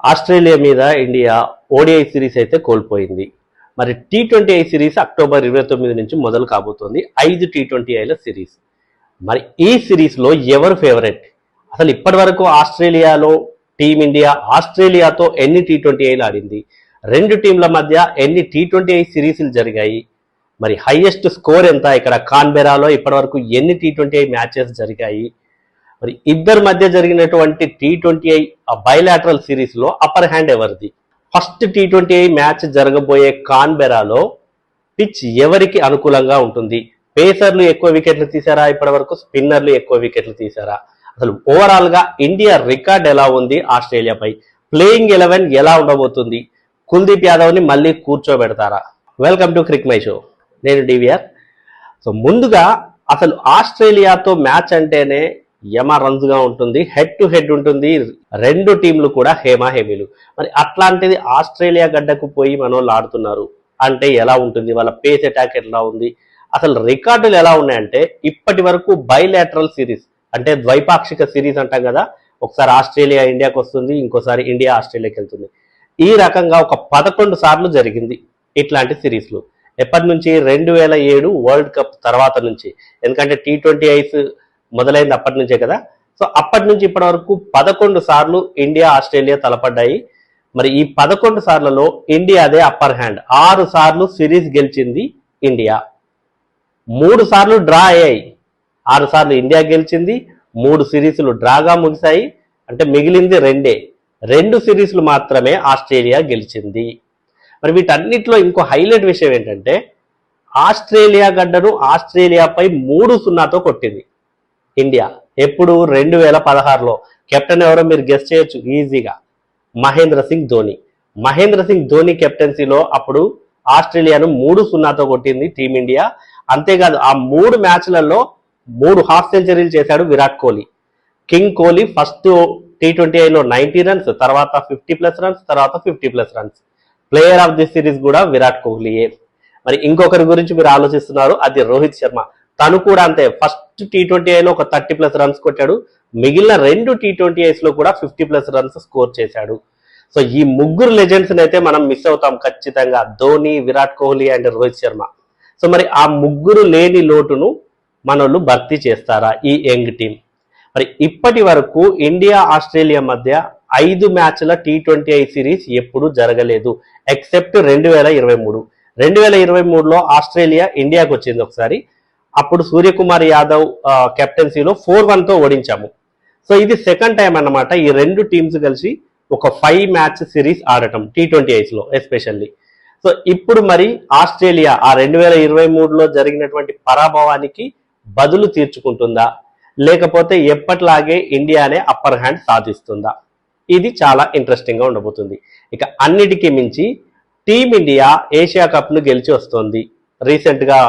Australia మీద India ODI series అయితే కోల్పోయింది. మరి టీ20ఐ సిరీస్ అక్టోబర్ 29 నుంచి మొదలు కాబోతోంది. 5 టీ20ఐల సిరీస్. మరి ఈ సిరీస్లో ఎవరు ఫేవరెట్? అసలు ఇప్పటి వరకు ఆస్ట్రేలియాలో టీమిండియా ఆస్ట్రేలియాతో ఎన్ని టీ20ఐలు ఆడింది? రెండు టీంల మధ్య ఎన్ని టీ20ఐ సిరీస్లు జరిగాయి? మరి హైయెస్ట్ స్కోర్ ఎంత? ఇక్కడ కాన్బెరాలో ఇప్పటి వరకు ఎన్ని టీ20ఐ మ్యాచెస్ జరిగాయి? మరి ఇద్దరి మధ్య జరిగినటువంటి టీ20ఐ బైలాటరల్ సిరీస్లో అప్పర్ హ్యాండ్ ఎవరిది? ఫస్ట్ టీ20ఐ మ్యాచ్ జరగబోయే కాన్బెరాలో పిచ్ ఎవరికి అనుకూలంగా ఉంటుంది? పేసర్లు ఎక్కువ వికెట్లు తీశారా ఇప్పటి వరకు? స్పిన్నర్లు ఎక్కువ వికెట్లు తీశారా? అసలు ఓవరాల్ గా ఇండియా రికార్డ్ ఎలా ఉంది ఆస్ట్రేలియాపై? ప్లేయింగ్ 11 ఎలా ఉండబోతుంది? కుల్దీప్ యాదవ్ ని మళ్ళీ కూర్చోబెడతారా? Welcome to crick my show. నేను డివిఆర్. సో ముందుగా అసలు ఆస్ట్రేలియాతో మ్యాచ్ అంటేనే యమ రంజుగా ఉంటుంది, హెడ్ టు హెడ్ ఉంటుంది, రెండు టీంలు కూడా హేమీలు. మరి అట్లాంటిది ఆస్ట్రేలియా గడ్డకు పోయి మనోళ్ళు ఆడుతున్నారు అంటే ఎలా ఉంటుంది? వాళ్ళ పేస్ అటాక్ ఎట్లా ఉంది? అసలు రికార్డులు ఎలా ఉన్నాయంటే ఇప్పటి వరకు బైలాటరల్ సిరీస్ అంటే ద్వైపాక్షిక సిరీస్ అంటాం కదా, ఒకసారి ఆస్ట్రేలియా ఇండియాకి వస్తుంది, ఇంకోసారి ఇండియా ఆస్ట్రేలియాకి వెళ్తుంది. ఈ రకంగా ఒక 11 సార్లు జరిగింది ఇట్లాంటి సిరీస్లు. ఎప్పటి నుంచి? 2007 వరల్డ్ కప్ తర్వాత నుంచి. ఎందుకంటే టీ20ఐస్ మొదలైంది అప్పటి నుంచే కదా. సో అప్పటి నుంచి ఇప్పటి వరకు 11 సార్లు ఇండియా ఆస్ట్రేలియా తలపడ్డాయి. మరి ఈ 11 సార్లలో ఇండియాదే అప్పర్ హ్యాండ్. 6 సార్లు సిరీస్ గెలిచింది ఇండియా, 3 సార్లు డ్రా అయ్యాయి. 6 సార్లు ఇండియా గెలిచింది, 3 సిరీస్లు డ్రాగా ముగిశాయి. అంటే మిగిలింది రెండు సిరీస్లు మాత్రమే ఆస్ట్రేలియా గెలిచింది. మరి వీటన్నిటిలో ఇంకో హైలైట్ విషయం ఏంటంటే ఆస్ట్రేలియా గడ్డను ఆస్ట్రేలియాపై 3-0తో కొట్టింది ఇండియా. ఎప్పుడు? 2016లో. కెప్టెన్ ఎవరో మీరు గెస్ చేయొచ్చు ఈజీగా. మహేంద్ర సింగ్ ధోని. మహేంద్ర సింగ్ ధోని కెప్టెన్సీలో అప్పుడు ఆస్ట్రేలియాను 3-0తో కొట్టింది టీమిండియా. అంతేకాదు ఆ 3 మ్యాచ్లలో 3 హాఫ్ సెంచరీలు చేశాడు విరాట్ కోహ్లీ. కింగ్ కోహ్లీ ఫస్ట్ టీ20ఐలో 90 రన్స్, తర్వాత 50+ రన్స్, తర్వాత 50+ runs. Player of the series కూడా విరాట్ కోహ్లీయే. మరి ఇంకొకరి గురించి మీరు ఆలోచిస్తున్నారు, అది రోహిత్ శర్మ. తను కూడా అంతే, ఫస్ట్ టీ20ఐలో ఒక 30+ రన్స్ కొట్టాడు, మిగిలిన 2 టీ20ఐస్ లో కూడా 50+ రన్స్ స్కోర్ చేశాడు. సో ఈ ముగ్గురు లెజెండ్స్ అయితే మనం మిస్ అవుతాం ఖచ్చితంగా, ధోని, విరాట్ కోహ్లీ అండ్ రోహిత్ శర్మ. సో మరి ఆ ముగ్గురు లేని లోటును మనోళ్ళు భర్తీ చేస్తారా ఈ యంగ్ టీం? మరి ఇప్పటి వరకు ఇండియా ఆస్ట్రేలియా మధ్య 5 మ్యాచ్ల టీ20ఐ సిరీస్ ఎప్పుడు జరగలేదు ఎక్సెప్ట్ 2023. 2023లో ఆస్ట్రేలియా ఇండియాకు వచ్చింది ఒకసారి. అప్పుడు సూర్యకుమార్ యాదవ్ కెప్టెన్సీలో 4-1తో ఓడించాము. సో ఇది సెకండ్ టైం అన్నమాట ఈ రెండు టీమ్స్ కలిసి ఒక 5 మ్యాచ్ సిరీస్ ఆడటం టీ20ఐస్ లో ఎస్పెషల్లీ. సో ఇప్పుడు మరి ఆస్ట్రేలియా ఆ 2023లో జరిగినటువంటి పరాభవానికి బదులు తీర్చుకుంటుందా, లేకపోతే ఎప్పటిలాగే ఇండియానే అప్పర్ హ్యాండ్ సాధిస్తుందా? ఇది చాలా ఇంట్రెస్టింగ్ గా ఉండబోతుంది. ఇక అన్నిటికీ మించి టీమిండియా ఏషియా కప్ ను గెలిచి వస్తోంది. రీసెంట్ గా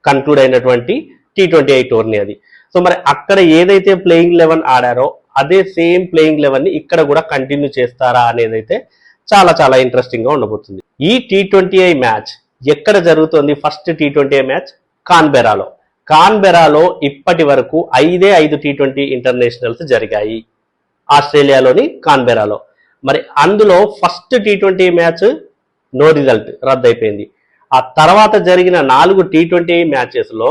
కన్క్లూడ్ అయినటువంటి టీ20ఐ టోర్నీ అది. సో మరి అక్కడ ఏదైతే ప్లేయింగ్ 11 ఆడారో అదే సేమ్ ప్లేయింగ్ 11 ని ఇక్కడ కూడా కంటిన్యూ చేస్తారా అనేది అయితే చాలా చాలా ఇంట్రెస్టింగ్ గా ఉండబోతుంది. ఈ టీ20ఐ మ్యాచ్ ఎక్కడ జరుగుతోంది? ఫస్ట్ టీ20ఐ మ్యాచ్ కాన్బెరాలో ఇప్పటి వరకు 5 టీ20 ఇంటర్నేషనల్స్ జరిగాయి ఆస్ట్రేలియాలోని కాన్బెరాలో. మరి అందులో ఫస్ట్ టీ20 మ్యాచ్ నో రిజల్ట్, రద్దయిపోయింది. ఆ తర్వాత జరిగిన 4 టీ20 మ్యాచెస్ లో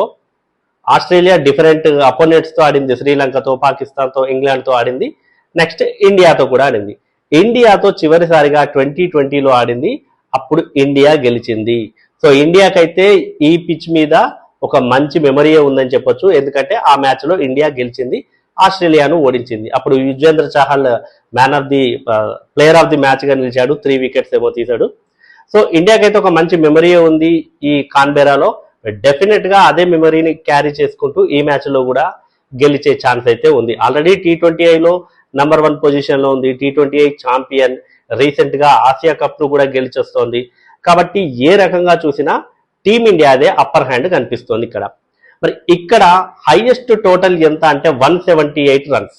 ఆస్ట్రేలియా డిఫరెంట్ అపోనెంట్స్ తో ఆడింది. శ్రీలంకతో, పాకిస్తాన్తో, ఇంగ్లాండ్తో ఆడింది. నెక్స్ట్ ఇండియాతో కూడా ఆడింది. ఇండియాతో చివరిసారిగా 2020లో ఆడింది. అప్పుడు ఇండియా గెలిచింది. సో ఇండియాకైతే ఈ పిచ్ మీద ఒక మంచి మెమరీయే ఉందని చెప్పొచ్చు. ఎందుకంటే ఆ మ్యాచ్ లో ఇండియా గెలిచింది, ఆస్ట్రేలియాను ఓడించింది. అప్పుడు Yuzvendra Chahal man of the player of the match గా నిలిచాడు, 3 వికెట్స్ ఏమో తీశాడు. సో ఇండియాకైతే ఒక మంచి మెమరీయే ఉంది ఈ కాన్బెరాలో. డెఫినెట్ గా అదే మెమరీని క్యారీ చేసుకుంటూ ఈ మ్యాచ్ లో కూడా గెలిచే ఛాన్స్ అయితే ఉంది. ఆల్రెడీ టీ20ఐలో నంబర్ 1 పొజిషన్ లో ఉంది, టీ20ఐ ఛాంపియన్, రీసెంట్ గా ఆసియా కప్ ను కూడా గెలిచొస్తోంది. కాబట్టి ఏ రకంగా చూసినా టీమిండియాదే అప్పర్ హ్యాండ్ కనిపిస్తోంది ఇక్కడ. మరి ఇక్కడ హైయెస్ట్ టోటల్ ఎంత అంటే 178 రన్స్.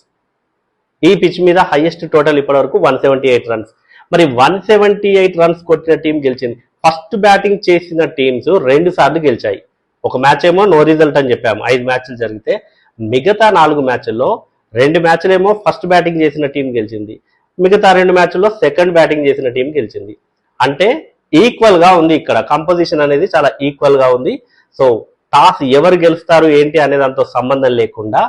ఈ పిచ్ మీద హైయెస్ట్ టోటల్ ఇప్పటి వరకు 178 రన్స్. మరి 178 రన్స్ కొట్టిన టీం గెలిచింది. ఫస్ట్ బ్యాటింగ్ చేసిన టీమ్స్ 2 సార్లు గెలిచాయి. ఒక మ్యాచ్ ఏమో నో రిజల్ట్ అని చెప్పాము, 5 మ్యాచ్లు జరిగితే. మిగతా 4 మ్యాచ్ల్లో 2 మ్యాచ్లేమో ఫస్ట్ బ్యాటింగ్ చేసిన టీం గెలిచింది, మిగతా 2 మ్యాచ్ల్లో సెకండ్ బ్యాటింగ్ చేసిన టీం గెలిచింది. అంటే ఈక్వల్ గా ఉంది, ఇక్కడ కంపోజిషన్ అనేది చాలా ఈక్వల్ గా ఉంది. సో టాస్ ఎవరు గెలుస్తారు ఏంటి అనే దాంతో సంబంధం లేకుండా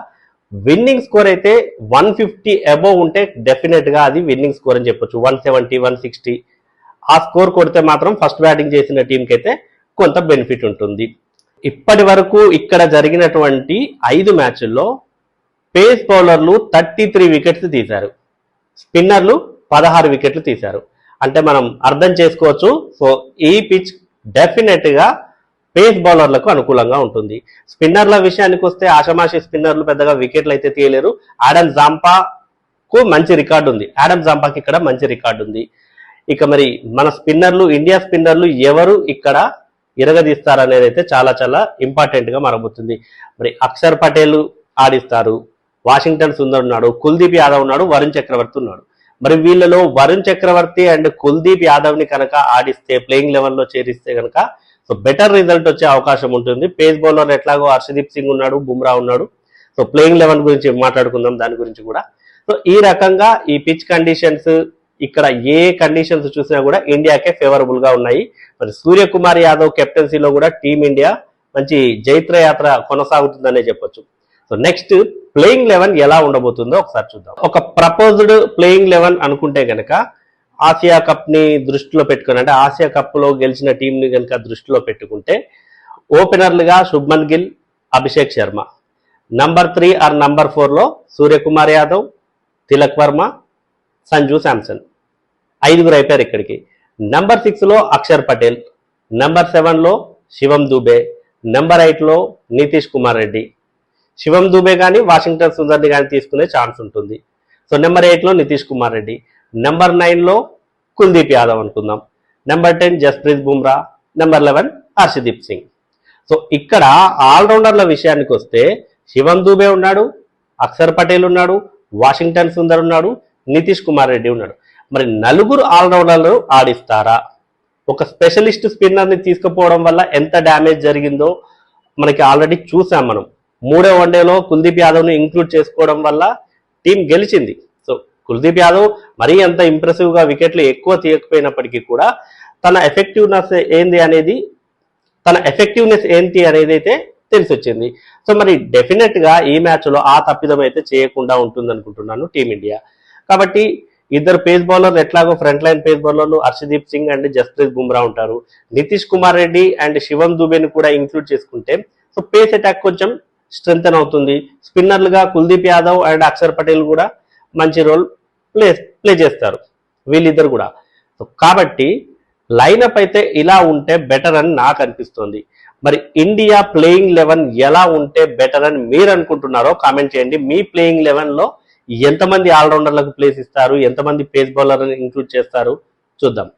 విన్నింగ్ స్కోర్ అయితే 150 అబోవ్ ఉంటే డెఫినెట్ గా అది విన్నింగ్ స్కోర్ అని చెప్పొచ్చు. 170, 160 ఆ స్కోర్ కొడితే మాత్రం ఫస్ట్ బ్యాటింగ్ చేసిన టీంకి అయితే కొంత బెనిఫిట్ ఉంటుంది. ఇప్పటి వరకు ఇక్కడ జరిగినటువంటి 5 మ్యాచ్ల్లో పేస్ బౌలర్లు 33 వికెట్స్ తీశారు, స్పిన్నర్లు 16 వికెట్లు తీశారు. అంటే మనం అర్థం చేసుకోవచ్చు. సో ఈ పిచ్ డెఫినెట్ గా పేస్ బౌలర్లకు అనుకూలంగా ఉంటుంది. స్పిన్నర్ల విషయానికి వస్తే ఆషమాషి స్పిన్నర్లు పెద్దగా వికెట్లు అయితే తీయలేరు. ఆడమ్ జాంపాకు మంచి రికార్డు ఉంది, ఆడమ్ జాంపాకి ఇక్కడ మంచి రికార్డు ఉంది. ఇక మరి మన స్పిన్నర్లు, ఇండియా స్పిన్నర్లు ఎవరు ఇక్కడ ఇరగదీస్తారనేది అయితే చాలా చాలా ఇంపార్టెంట్ గా మారబోతుంది. మరి అక్షర్ పటేల్ ఆడిస్తారు, వాషింగ్టన్ సుందర్ ఉన్నాడు, కుల్దీప్ యాదవ్ ఉన్నాడు, వరుణ్ చక్రవర్తి ఉన్నాడు. మరి వీళ్ళలో వరుణ్ చక్రవర్తి అండ్ కుల్దీప్ యాదవ్ ని కనుక ఆడిస్తే, ప్లేయింగ్ లెవెల్లో చేరిస్తే కనుక సో బెటర్ రిజల్ట్ వచ్చే అవకాశం ఉంటుంది. పేస్ బౌలర్ ఎట్లాగో హర్షదీప్ సింగ్ ఉన్నాడు, బుమ్రా ఉన్నాడు. సో ప్లేయింగ్ లెవెన్ గురించి మాట్లాడుకుందాం, దాని గురించి కూడా. సో ఈ రకంగా ఈ పిచ్ కండిషన్స్ ఇక్కడ ఏ కండిషన్స్ చూసినా కూడా ఇండియాకే ఫేవరబుల్ గా ఉన్నాయి. మరి సూర్యకుమార్ యాదవ్ కెప్టెన్సీలో కూడా టీమిండియా మంచి జైత్ర యాత్ర కొనసాగుతుందనే చెప్పొచ్చు. సో నెక్స్ట్ ప్లేయింగ్ 11 ఎలా ఉండబోతుందో ఒకసారి చూద్దాం. ఒక ప్రపోజ్డ్ ప్లేయింగ్ 11 అనుకుంటే కనుక ఆసియా కప్ ని దృష్టిలో పెట్టుకుని, అంటే ఆసియా కప్ లో గెలిచిన టీం ని కనుక దృష్టిలో పెట్టుకుంటే ఓపెనర్లుగా Shubman Gill, Abhishek Sharma, number 3 or number 4 లో సూర్యకుమార్ యాదవ్, తిలక్ వర్మ, సంజు శాంసన్, 5 అయిపోయారు ఇక్కడికి. నంబర్ 6 లో అక్షర్ పటేల్, నంబర్ 7 లో శివం దూబే, నంబర్ 8 లో నితీష్ కుమార్ రెడ్డి. శివం దూబే కానీ వాషింగ్టన్ సుందర్ని కానీ తీసుకునే ఛాన్స్ ఉంటుంది. సో నెంబర్ 8 లో నితీష్ కుమార్ రెడ్డి, నెంబర్ 9 లో కుల్దీప్ యాదవ్ అనుకుందాం, number 10 Jasprit Bumrah, number 11 Harshdeep Singh. So ఇక్కడ ఆల్రౌండర్ల విషయానికి వస్తే శివం దూబే ఉన్నాడు, అక్షర్ పటేల్ ఉన్నాడు, వాషింగ్టన్ సుందర్ ఉన్నాడు, నితీష్ కుమార్ రెడ్డి ఉన్నాడు. మరి నలుగురు ఆల్రౌండర్లు ఆడిస్తారా? ఒక స్పెషలిస్ట్ స్పిన్నర్ ని తీసుకుపోవడం వల్ల ఎంత డ్యామేజ్ జరిగిందో మనకి ఆల్రెడీ చూసాం మనం. 3వ వన్డేలో కుల్దీప్ యాదవ్ ని ఇంక్లూడ్ చేసుకోవడం వల్ల టీం గెలిచింది. సో కుల్దీప్ యాదవ్ మరీ అంత ఇంప్రెసివ్ గా వికెట్లు ఎక్కువ తీయకపోయినప్పటికీ కూడా తన ఎఫెక్టివ్నెస్ ఏంటి అనేది అయితే తెలిసి వచ్చింది. సో మరి డెఫినెట్ గా ఈ మ్యాచ్ లో ఆ తప్పిదం అయితే చేయకుండా ఉంటుంది అనుకుంటున్నాను టీమిండియా. కాబట్టి ఇద్దరు పేస్ బౌలర్లు ఎట్లాగో ఫ్రంట్ లైన్ పేస్ బౌలర్లు హర్షదీప్ సింగ్ అండ్ జస్ప్రీత్ బుమ్రా ఉంటారు. నితీష్ కుమార్ రెడ్డి అండ్ శివం దూబేని కూడా ఇంక్లూడ్ చేసుకుంటే సో పేస్ అటాక్ కొంచెం స్ట్రెంథన్ అవుతుంది. స్పిన్నర్లుగా కుల్దీప్ యాదవ్ అండ్ అక్షర్ పటేల్ కూడా మంచి రోల్ ప్లే చేస్తారు వీళ్ళిద్దరు కూడా. కాబట్టి లైనప్ అయితే ఇలా ఉంటే బెటర్ అని నాకు అనిపిస్తుంది. మరి ఇండియా ప్లేయింగ్ 11 ఎలా ఉంటే బెటర్ అని మీరు అనుకుంటున్నారో కామెంట్ చేయండి. మీ ప్లేయింగ్ 11 లో ఎంతమంది ఆల్రౌండర్లకు ప్లేస్ ఇస్తారు, ఎంతమంది పేస్ బౌలర్లను ఇంక్లూడ్ చేస్తారు చూద్దాం.